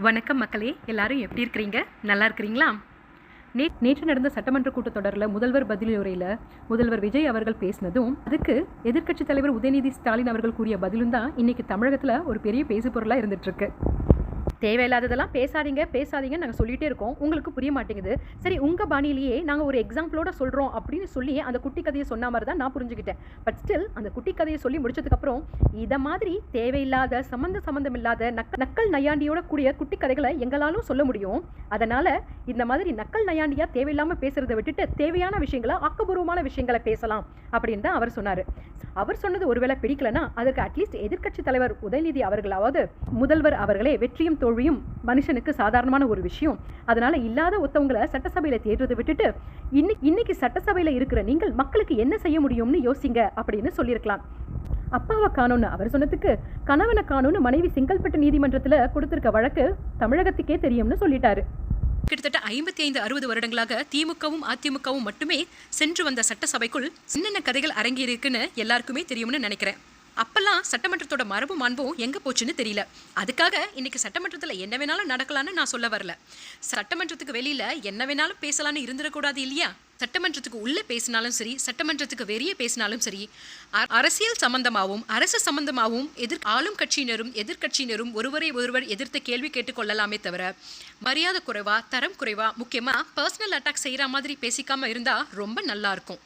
வணக்கம் மக்களே, எல்லாரும் எப்படி இருக்கிறீங்க? நல்லா இருக்கிறீங்களா? நேற்று நடந்த சட்டமன்ற கூட்டத்தொடரில் முதல்வர் பதிலுரையில் முதல்வர் விஜய் அவர்கள் பேசினதும் அதுக்கு எதிர்க்கட்சித் தலைவர் உதயநிதி ஸ்டாலின் அவர்கள் கூறிய பதிலும் தான் இன்னைக்கு தமிழகத்தில் ஒரு பெரிய பேசு பொருளாக இருந்துட்டு இருக்கு. தேவையில்லாததெல்லாம் பேசாதீங்க நாங்கள் சொல்லிகிட்டே இருக்கோம், உங்களுக்கு புரிய மாட்டேங்குது. சரி, உங்கள் பாணியிலேயே நாங்கள் ஒரு எக்ஸாம்பிளோட சொல்கிறோம் அப்படின்னு சொல்லி அந்த குட்டி கதையை சொன்ன மாதிரி தான் நான் புரிஞ்சுக்கிட்டேன். பட் ஸ்டில் அந்த குட்டி கதையை சொல்லி முடிச்சதுக்கப்புறம் இதை மாதிரி தேவையில்லாத சம்மந்தம் இல்லாத நக்கல் நையாண்டியோட கூடிய குட்டி கதைகளை எங்களாலும் சொல்ல முடியும். அதனால் இந்த மாதிரி நக்கல் நையாண்டியாக தேவையில்லாமல் பேசுகிறத விட்டுட்டு தேவையான விஷயங்களை, ஆக்கப்பூர்வமான விஷயங்களை பேசலாம் அப்படின்னு தான் அவர் சொன்னார். அவர் சொன்னது ஒருவேளை பிடிக்கலன்னா அதற்கு அட்லீஸ்ட் எதிர்க்கட்சி தலைவர் உதயநிதி அவர்களாவது, முதல்வர் அவர்களே வெற்றியும் தோல்வியும் மனுஷனுக்கு சாதாரணமான ஒரு விஷயம், அதனால இல்லாத ஒருத்தவங்களை சட்டசபையில தேடுறதை விட்டுட்டு இன்னைக்கு சட்டசபையில இருக்கிற நீங்கள் மக்களுக்கு என்ன செய்ய முடியும்னு யோசிங்க அப்படின்னு சொல்லியிருக்கலாம். அப்பாவை காணும்னு அவர் சொன்னதுக்கு கணவனை காணும்னு மனைவி செங்கல்பட்டு நீதிமன்றத்தில் கொடுத்திருக்க வழக்கு தமிழகத்துக்கே தெரியும்னு சொல்லிட்டாரு. கிட்டத்தட்ட 55-60 வருடங்களாக திமுகவும் அதிமுகவும் மட்டுமே சென்று வந்த சட்டசபைக்குள் என்னென்ன கதைகள் அரங்கேறிருக்குன்னு எல்லாருக்குமே தெரியும்னு நினைக்கிறேன். அப்பெல்லாம் சட்டமன்றத்தோட மரபு மாண்பும் எங்கே போச்சுன்னு தெரியல. அதுக்காக இன்னைக்கு சட்டமன்றத்தில் என்ன வேணாலும் நடக்கலான்னு நான் சொல்ல வரல. சட்டமன்றத்துக்கு வெளியில் என்ன வேணாலும் பேசலான்னு இருந்துடக்கூடாது இல்லையா? சட்டமன்றத்துக்கு உள்ளே பேசினாலும் சரி, சட்டமன்றத்துக்கு வெளியே பேசினாலும் சரி, அரசியல் சம்பந்தமாகவும் அரசு சம்பந்தமாகவும் ஆளும் கட்சியினரும் எதிர்கட்சியினரும் ஒருவர் எதிர்த்து கேள்வி கேட்டுக்கொள்ளலாமே தவிர மரியாதை குறைவா, தரம் குறைவா, முக்கியமாக பர்சனல் அட்டாக் செய்கிற மாதிரி பேசிக்காமல் இருந்தால் ரொம்ப நல்லா இருக்கும்.